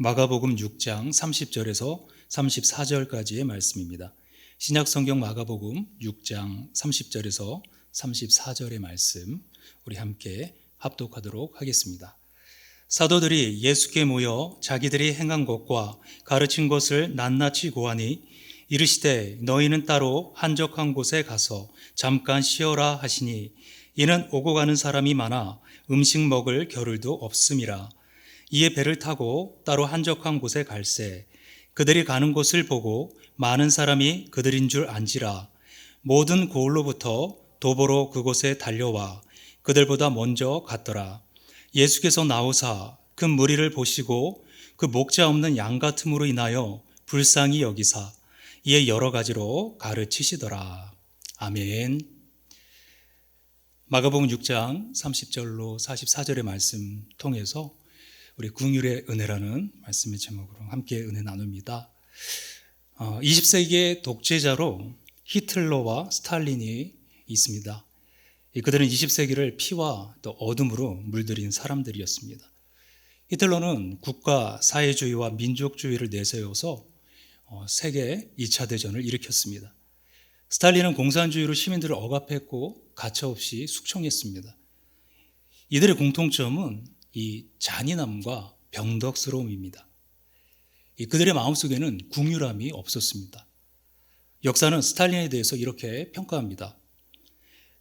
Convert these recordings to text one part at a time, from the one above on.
마가복음 6장 30절에서 34절까지의 말씀입니다. 신약성경 마가복음 6장 30절에서 34절의 말씀 우리 함께 합독하도록 하겠습니다. 사도들이 예수께 모여 자기들이 행한 것과 가르친 것을 낱낱이 고하니 이르시되 너희는 따로 한적한 곳에 가서 잠깐 쉬어라 하시니 이는 오고 가는 사람이 많아 음식 먹을 겨를도 없음이라. 이에 배를 타고 따로 한적한 곳에 갈새 그들이 가는 곳을 보고 많은 사람이 그들인 줄 안지라. 모든 고을로부터 도보로 그곳에 달려와 그들보다 먼저 갔더라. 예수께서 나오사 그 무리를 보시고 그 목자 없는 양 같음으로 인하여 불쌍히 여기사 이에 여러 가지로 가르치시더라. 아멘. 마가복음 6장 30절로 44절의 말씀 통해서 우리 긍휼의 은혜라는 말씀의 제목으로 함께 은혜 나눕니다. 20세기의 독재자로 히틀러와 스탈린이 있습니다. 그들은 20세기를 피와 또 어둠으로 물들인 사람들이었습니다. 히틀러는 국가 사회주의와 민족주의를 내세워서 세계 2차 대전을 일으켰습니다. 스탈린은 공산주의로 시민들을 억압했고 가차없이 숙청했습니다. 이들의 공통점은 이 잔인함과 병덕스러움입니다. 그들의 마음속에는 긍휼함이 없었습니다. 역사는 스탈린에 대해서 이렇게 평가합니다.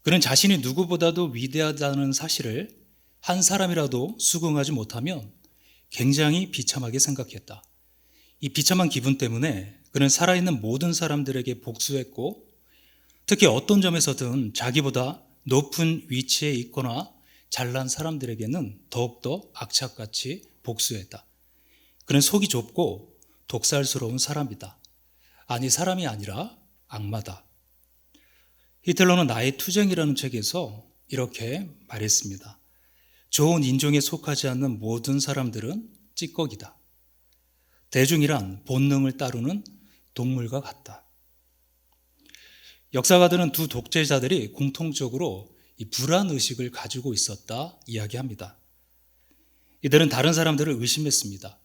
그는 자신이 누구보다도 위대하다는 사실을 한 사람이라도 수긍하지 못하면 굉장히 비참하게 생각했다. 이 비참한 기분 때문에 그는 살아있는 모든 사람들에게 복수했고 특히 어떤 점에서든 자기보다 높은 위치에 있거나 잘난 사람들에게는 더욱더 악착같이 복수했다. 그는 속이 좁고 독살스러운 사람이다. 아니 사람이 아니라 악마다. 히틀러는 나의 투쟁이라는 책에서 이렇게 말했습니다. 좋은 인종에 속하지 않는 모든 사람들은 찌꺼기다. 대중이란 본능을 따르는 동물과 같다. 역사가들은 두 독재자들이 공통적으로 이 불안의식을 가지고 있었다 이야기합니다. 이들은 다른 사람들을 의심했습니다.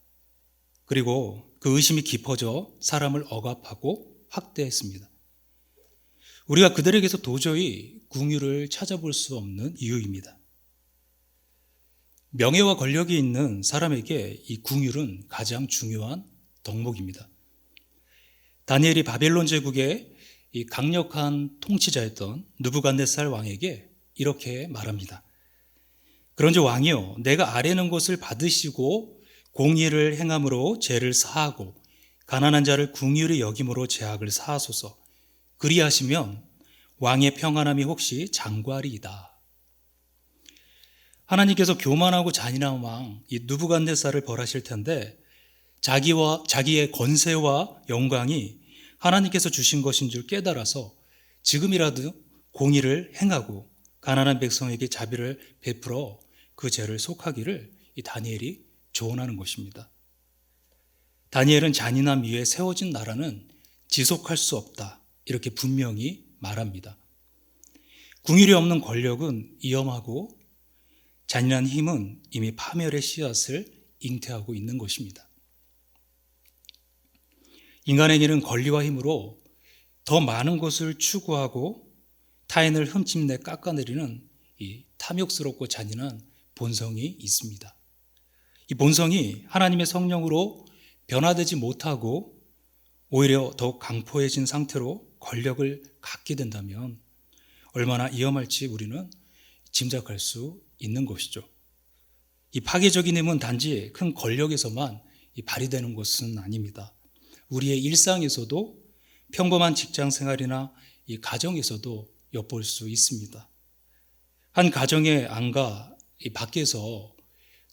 그리고 그 의심이 깊어져 사람을 억압하고 학대했습니다. 우리가 그들에게서 도저히 긍휼을 찾아볼 수 없는 이유입니다. 명예와 권력이 있는 사람에게 이 긍휼은 가장 중요한 덕목입니다. 다니엘이 바벨론 제국의 이 강력한 통치자였던 느부갓네살 왕에게 이렇게 말합니다. 그런즉 왕이여 내가 아뢰는 것을 받으시고 공의를 행함으로 죄를 사하고 가난한 자를 긍휼히 여김으로 죄악을 사하소서. 그리하시면 왕의 평안함이 혹시 장과리이다. 하나님께서 교만하고 잔인한 왕 이 느부갓네살을 벌하실 텐데 자기의 권세와 영광이 하나님께서 주신 것인 줄 깨달아서 지금이라도 공의를 행하고 가난한 백성에게 자비를 베풀어 그 죄를 속하기를 이 다니엘이 조언하는 것입니다. 다니엘은 잔인함 위에 세워진 나라는 지속할 수 없다. 이렇게 분명히 말합니다. 긍휼이 없는 권력은 위험하고 잔인한 힘은 이미 파멸의 씨앗을 잉태하고 있는 것입니다. 인간에게는 권리와 힘으로 더 많은 것을 추구하고 타인을 흠집내 깎아내리는 이 탐욕스럽고 잔인한 본성이 있습니다. 이 본성이 하나님의 성령으로 변화되지 못하고 오히려 더욱 강포해진 상태로 권력을 갖게 된다면 얼마나 위험할지 우리는 짐작할 수 있는 것이죠. 이 파괴적인 힘은 단지 큰 권력에서만 발휘되는 것은 아닙니다. 우리의 일상에서도 평범한 직장 생활이나 이 가정에서도 엿볼 수 있습니다. 한 가정의 안과 이 밖에서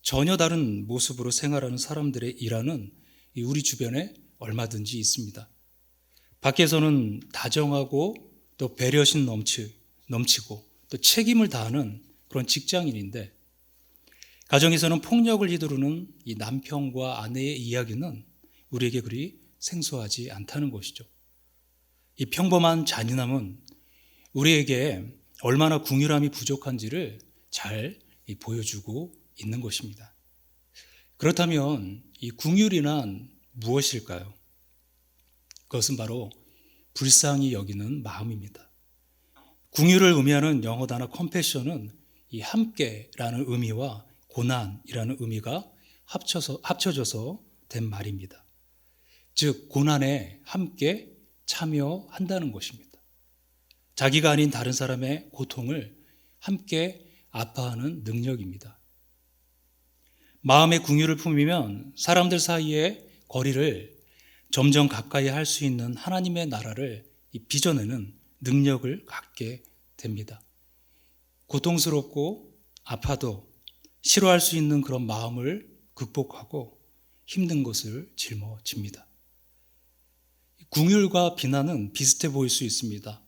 전혀 다른 모습으로 생활하는 사람들의 일화는 우리 주변에 얼마든지 있습니다. 밖에서는 다정하고 또 배려심 넘치고 또 책임을 다하는 그런 직장인인데 가정에서는 폭력을 휘두르는 이 남편과 아내의 이야기는 우리에게 그리 생소하지 않다는 것이죠. 이 평범한 잔인함은 우리에게 얼마나 긍휼함이 부족한지를 잘 보여주고 있는 것입니다. 그렇다면 이 긍휼이란 무엇일까요? 그것은 바로 불쌍히 여기는 마음입니다. 긍휼을 의미하는 영어 단어 컴패션은 이 함께라는 의미와 고난이라는 의미가 합쳐져서 된 말입니다. 즉 고난에 함께 참여한다는 것입니다. 자기가 아닌 다른 사람의 고통을 함께 아파하는 능력입니다. 마음의 긍휼을 품으면 사람들 사이의 거리를 점점 가까이 할 수 있는 하나님의 나라를 빚어내는 능력을 갖게 됩니다. 고통스럽고 아파도 싫어할 수 있는 그런 마음을 극복하고 힘든 것을 짊어집니다. 긍휼과 비난은 비슷해 보일 수 있습니다.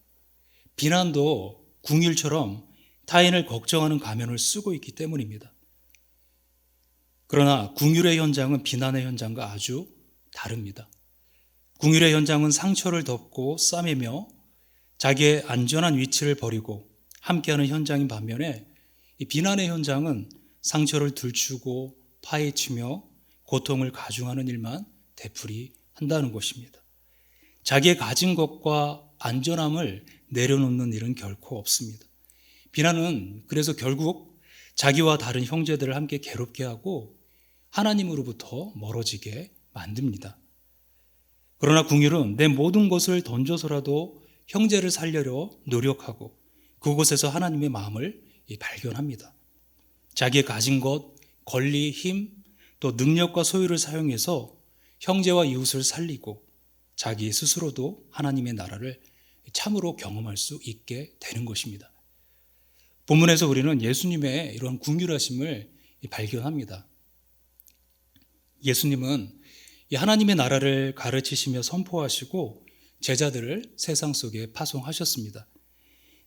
비난도 긍휼처럼 타인을 걱정하는 가면을 쓰고 있기 때문입니다. 그러나 긍휼의 현장은 비난의 현장과 아주 다릅니다. 긍휼의 현장은 상처를 덮고 싸매며 자기의 안전한 위치를 버리고 함께하는 현장인 반면에 이 비난의 현장은 상처를 들추고 파헤치며 고통을 가중하는 일만 되풀이한다는 것입니다. 자기의 가진 것과 안전함을 내려놓는 일은 결코 없습니다. 비난은 그래서 결국 자기와 다른 형제들을 함께 괴롭게 하고 하나님으로부터 멀어지게 만듭니다. 그러나 긍휼은 내 모든 것을 던져서라도 형제를 살려려 노력하고 그곳에서 하나님의 마음을 발견합니다. 자기의 가진 것, 권리, 힘, 또 능력과 소유를 사용해서 형제와 이웃을 살리고 자기 스스로도 하나님의 나라를 참으로 경험할 수 있게 되는 것입니다. 본문에서 우리는 예수님의 이러한 긍휼하심을 발견합니다. 예수님은 하나님의 나라를 가르치시며 선포하시고 제자들을 세상 속에 파송하셨습니다.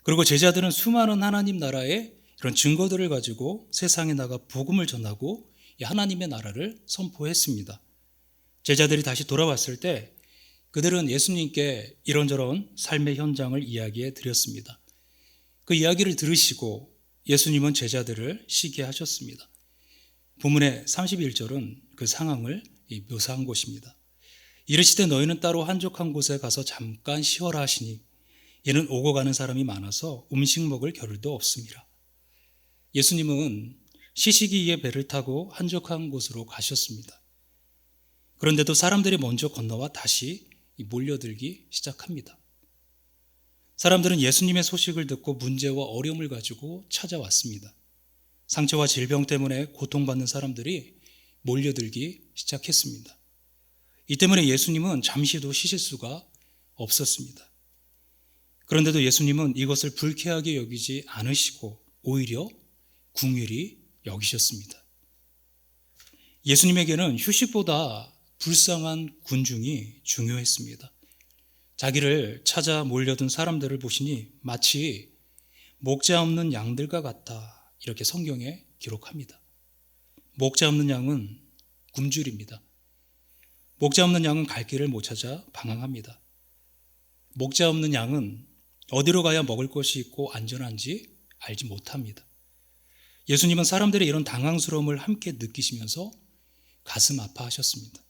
그리고 제자들은 수많은 하나님 나라의 이런 증거들을 가지고 세상에 나가 복음을 전하고 하나님의 나라를 선포했습니다. 제자들이 다시 돌아왔을 때 그들은 예수님께 이런저런 삶의 현장을 이야기해 드렸습니다. 그 이야기를 들으시고 예수님은 제자들을 쉬게 하셨습니다. 본문의 31절은 그 상황을 묘사한 곳입니다. 이르시되 너희는 따로 한적한 곳에 가서 잠깐 쉬어라 하시니 이는 오고 가는 사람이 많아서 음식 먹을 겨를도 없음이라. 예수님은 쉬시기 위해 배를 타고 한적한 곳으로 가셨습니다. 그런데도 사람들이 먼저 건너와 다시 몰려들기 시작합니다. 사람들은 예수님의 소식을 듣고 문제와 어려움을 가지고 찾아왔습니다. 상처와 질병 때문에 고통받는 사람들이 몰려들기 시작했습니다. 이 때문에 예수님은 잠시도 쉬실 수가 없었습니다. 그런데도 예수님은 이것을 불쾌하게 여기지 않으시고 오히려 긍휼히 여기셨습니다. 예수님에게는 휴식보다 불쌍한 군중이 중요했습니다. 자기를 찾아 몰려든 사람들을 보시니 마치 목자 없는 양들과 같다, 이렇게 성경에 기록합니다. 목자 없는 양은 굶주립니다. 목자 없는 양은 갈 길을 못 찾아 방황합니다. 목자 없는 양은 어디로 가야 먹을 것이 있고 안전한지 알지 못합니다. 예수님은 사람들의 이런 당황스러움을 함께 느끼시면서 가슴 아파하셨습니다.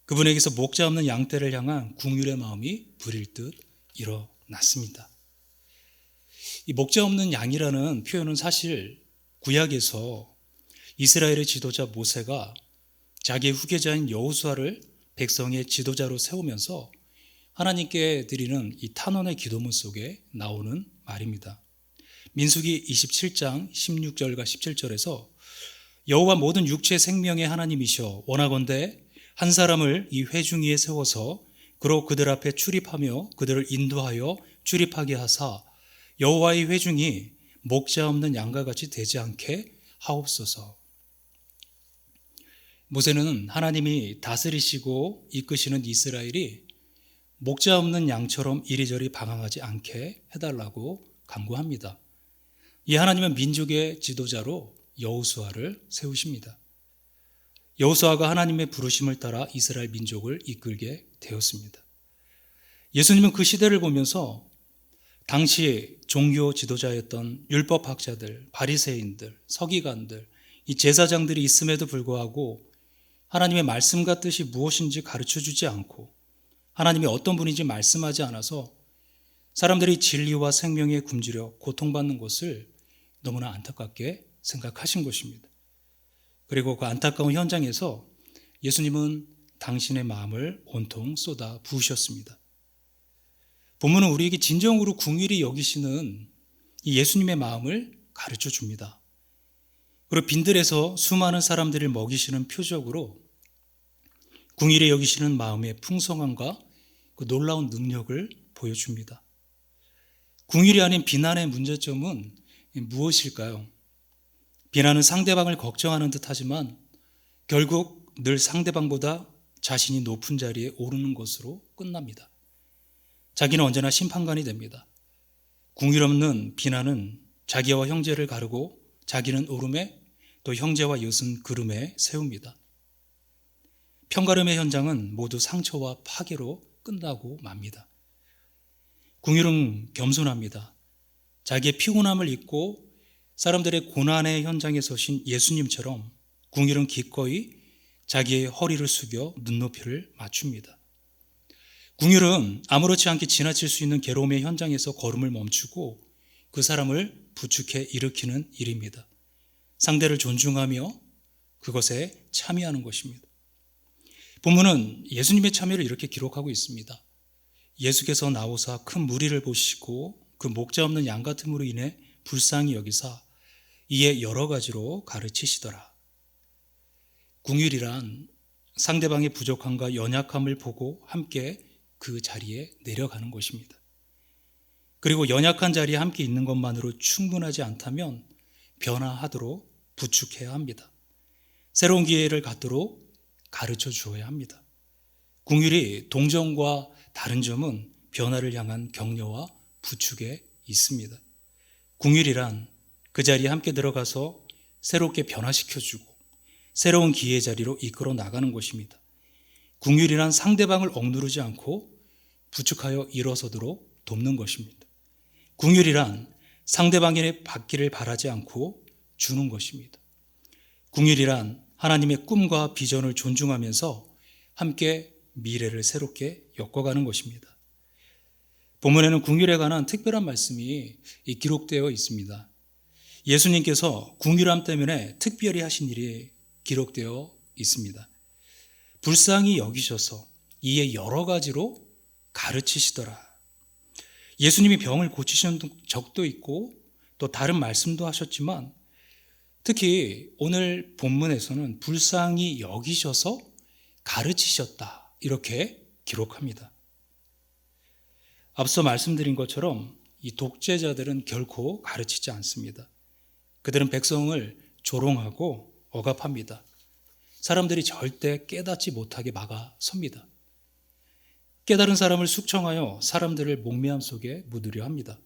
그분에게서 목자 없는 양떼를 향한 긍휼의 마음이 불일 듯 일어났습니다. 이 목자 없는 양이라는 표현은 사실 구약에서 이스라엘의 지도자 모세가 자기의 후계자인 여호수아를 백성의 지도자로 세우면서 하나님께 드리는 이 탄원의 기도문 속에 나오는 말입니다. 민수기 27장 16절과 17절에서 여호와 모든 육체 생명의 하나님이셔 원하건대 한 사람을 이 회중위에 세워서 그로 그들 앞에 출입하며 그들을 인도하여 출입하게 하사 여호와의 회중이 목자 없는 양과 같이 되지 않게 하옵소서. 모세는 하나님이 다스리시고 이끄시는 이스라엘이 목자 없는 양처럼 이리저리 방황하지 않게 해달라고 간구합니다. 이 하나님은 민족의 지도자로 여호수아를 세우십니다. 여호수아가 하나님의 부르심을 따라 이스라엘 민족을 이끌게 되었습니다. 예수님은 그 시대를 보면서 당시 종교 지도자였던 율법학자들, 바리새인들, 서기관들, 이 제사장들이 있음에도 불구하고 하나님의 말씀과 뜻이 무엇인지 가르쳐 주지 않고 하나님이 어떤 분인지 말씀하지 않아서 사람들이 진리와 생명에 굶주려 고통받는 것을 너무나 안타깝게 생각하신 것입니다. 그리고 그 안타까운 현장에서 예수님은 당신의 마음을 온통 쏟아 부으셨습니다. 본문은 우리에게 진정으로 긍휼히 여기시는 이 예수님의 마음을 가르쳐 줍니다. 그리고 빈들에서 수많은 사람들을 먹이시는 표적으로 긍휼히 여기시는 마음의 풍성함과 그 놀라운 능력을 보여줍니다. 긍휼이 아닌 비난의 문제점은 무엇일까요? 비난은 상대방을 걱정하는 듯하지만 결국 늘 상대방보다 자신이 높은 자리에 오르는 것으로 끝납니다. 자기는 언제나 심판관이 됩니다. 긍휼 없는 비난은 자기와 형제를 가르고 자기는 오름에 또 형제와 이웃은 그름에 세웁니다. 편가름의 현장은 모두 상처와 파괴로 끝나고 맙니다. 긍휼은 겸손합니다. 자기의 피곤함을 잊고 사람들의 고난의 현장에 서신 예수님처럼 긍휼은 기꺼이 자기의 허리를 숙여 눈높이를 맞춥니다. 긍휼은 아무렇지 않게 지나칠 수 있는 괴로움의 현장에서 걸음을 멈추고 그 사람을 부축해 일으키는 일입니다. 상대를 존중하며 그것에 참여하는 것입니다. 본문은 예수님의 참여를 이렇게 기록하고 있습니다. 예수께서 나오사 큰 무리를 보시고 그 목자 없는 양 같음으로 인해 불쌍히 여기사 이에 여러 가지로 가르치시더라. 긍휼이란 상대방의 부족함과 연약함을 보고 함께 그 자리에 내려가는 것입니다. 그리고 연약한 자리에 함께 있는 것만으로 충분하지 않다면 변화하도록 부축해야 합니다. 새로운 기회를 갖도록 가르쳐 주어야 합니다. 긍휼이 동정과 다른 점은 변화를 향한 격려와 부축에 있습니다. 긍휼이란 그 자리에 함께 들어가서 새롭게 변화시켜주고 새로운 기회 자리로 이끌어 나가는 것입니다. 긍휼이란 상대방을 억누르지 않고 부축하여 일어서도록 돕는 것입니다. 긍휼이란 상대방이 받기를 바라지 않고 주는 것입니다. 긍휼이란 하나님의 꿈과 비전을 존중하면서 함께 미래를 새롭게 엮어가는 것입니다. 본문에는 긍휼에 관한 특별한 말씀이 기록되어 있습니다. 예수님께서 긍휼함 때문에 특별히 하신 일이 기록되어 있습니다. 불쌍히 여기셔서 이에 여러 가지로 가르치시더라. 예수님이 병을 고치신 적도 있고 또 다른 말씀도 하셨지만 특히 오늘 본문에서는 불쌍히 여기셔서 가르치셨다 이렇게 기록합니다. 앞서 말씀드린 것처럼 이 독재자들은 결코 가르치지 않습니다. 그들은 백성을 조롱하고 억압합니다. 사람들이 절대 깨닫지 못하게 막아섭니다. 깨달은 사람을 숙청하여 사람들을 목매함 속에 묻으려 합니다.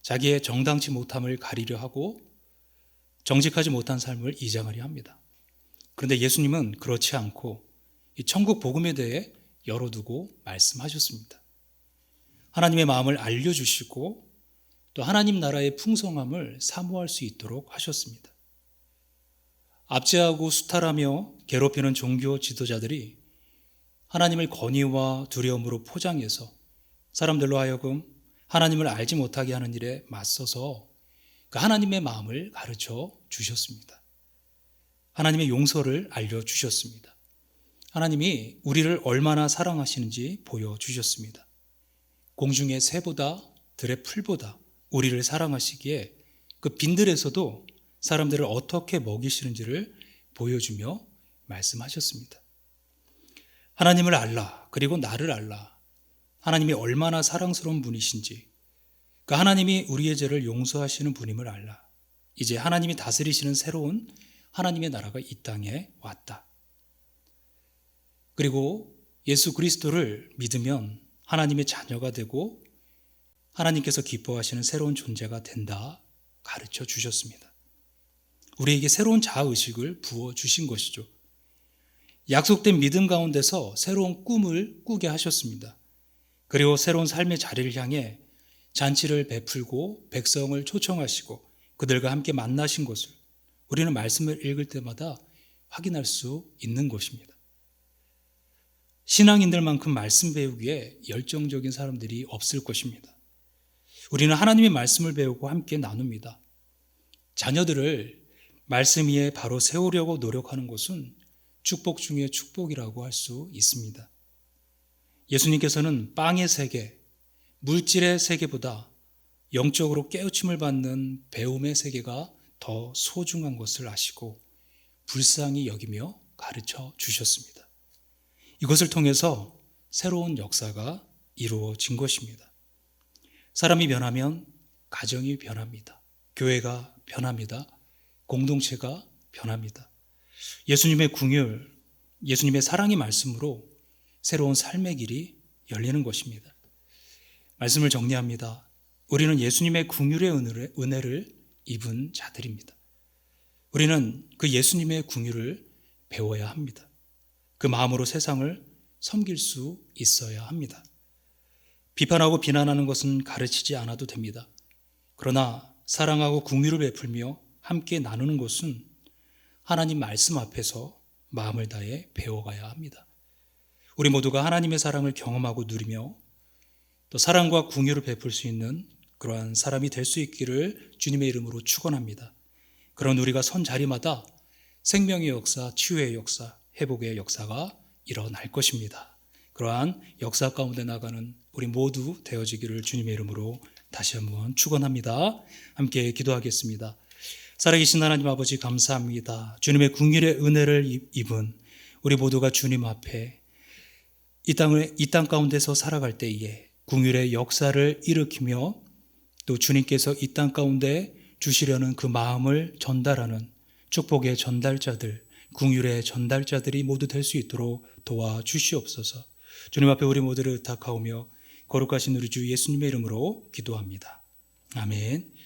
자기의 정당치 못함을 가리려 하고 정직하지 못한 삶을 이장하려 합니다. 그런데 예수님은 그렇지 않고 이 천국 복음에 대해 열어두고 말씀하셨습니다. 하나님의 마음을 알려주시고 또 하나님 나라의 풍성함을 사모할 수 있도록 하셨습니다. 압제하고 수탈하며 괴롭히는 종교 지도자들이 하나님을 권위와 두려움으로 포장해서 사람들로 하여금 하나님을 알지 못하게 하는 일에 맞서서 그 하나님의 마음을 가르쳐 주셨습니다. 하나님의 용서를 알려주셨습니다. 하나님이 우리를 얼마나 사랑하시는지 보여주셨습니다. 공중의 새보다 들의 풀보다 우리를 사랑하시기에 그 빈들에서도 사람들을 어떻게 먹이시는지를 보여주며 말씀하셨습니다. 하나님을 알라, 그리고 나를 알라. 하나님이 얼마나 사랑스러운 분이신지, 그 하나님이 우리의 죄를 용서하시는 분임을 알라. 이제 하나님이 다스리시는 새로운 하나님의 나라가 이 땅에 왔다. 그리고 예수 그리스도를 믿으면 하나님의 자녀가 되고 하나님께서 기뻐하시는 새로운 존재가 된다 가르쳐 주셨습니다. 우리에게 새로운 자아의식을 부어주신 것이죠. 약속된 믿음 가운데서 새로운 꿈을 꾸게 하셨습니다. 그리고 새로운 삶의 자리를 향해 잔치를 베풀고 백성을 초청하시고 그들과 함께 만나신 것을 우리는 말씀을 읽을 때마다 확인할 수 있는 것입니다. 신앙인들만큼 말씀 배우기에 열정적인 사람들이 없을 것입니다. 우리는 하나님의 말씀을 배우고 함께 나눕니다. 자녀들을 말씀 위에 바로 세우려고 노력하는 것은 축복 중에 축복이라고 할 수 있습니다. 예수님께서는 빵의 세계, 물질의 세계보다 영적으로 깨우침을 받는 배움의 세계가 더 소중한 것을 아시고 불쌍히 여기며 가르쳐 주셨습니다. 이것을 통해서 새로운 역사가 이루어진 것입니다. 사람이 변하면 가정이 변합니다. 교회가 변합니다. 공동체가 변합니다. 예수님의 긍휼, 예수님의 사랑의 말씀으로 새로운 삶의 길이 열리는 것입니다. 말씀을 정리합니다. 우리는 예수님의 긍휼의 은혜를 입은 자들입니다. 우리는 그 예수님의 긍휼을 배워야 합니다. 그 마음으로 세상을 섬길 수 있어야 합니다. 비판하고 비난하는 것은 가르치지 않아도 됩니다. 그러나 사랑하고 긍휼을 베풀며 함께 나누는 것은 하나님 말씀 앞에서 마음을 다해 배워가야 합니다. 우리 모두가 하나님의 사랑을 경험하고 누리며 또 사랑과 긍휼을 베풀 수 있는 그러한 사람이 될 수 있기를 주님의 이름으로 축원합니다. 그런 우리가 선 자리마다 생명의 역사, 치유의 역사, 회복의 역사가 일어날 것입니다. 그러한 역사 가운데 나가는 우리 모두 되어지기를 주님의 이름으로 다시 한번 축원합니다. 함께 기도하겠습니다. 살아계신 하나님 아버지 감사합니다. 주님의 긍휼의 은혜를 입은 우리 모두가 주님 앞에 이 땅 가운데서 살아갈 때에 긍휼의 역사를 일으키며 또 주님께서 이 땅 가운데 주시려는 그 마음을 전달하는 축복의 전달자들, 긍휼의 전달자들이 모두 될 수 있도록 도와주시옵소서. 주님 앞에 우리 모두를 의탁하오며 거룩하신 우리 주 예수님의 이름으로 기도합니다. 아멘.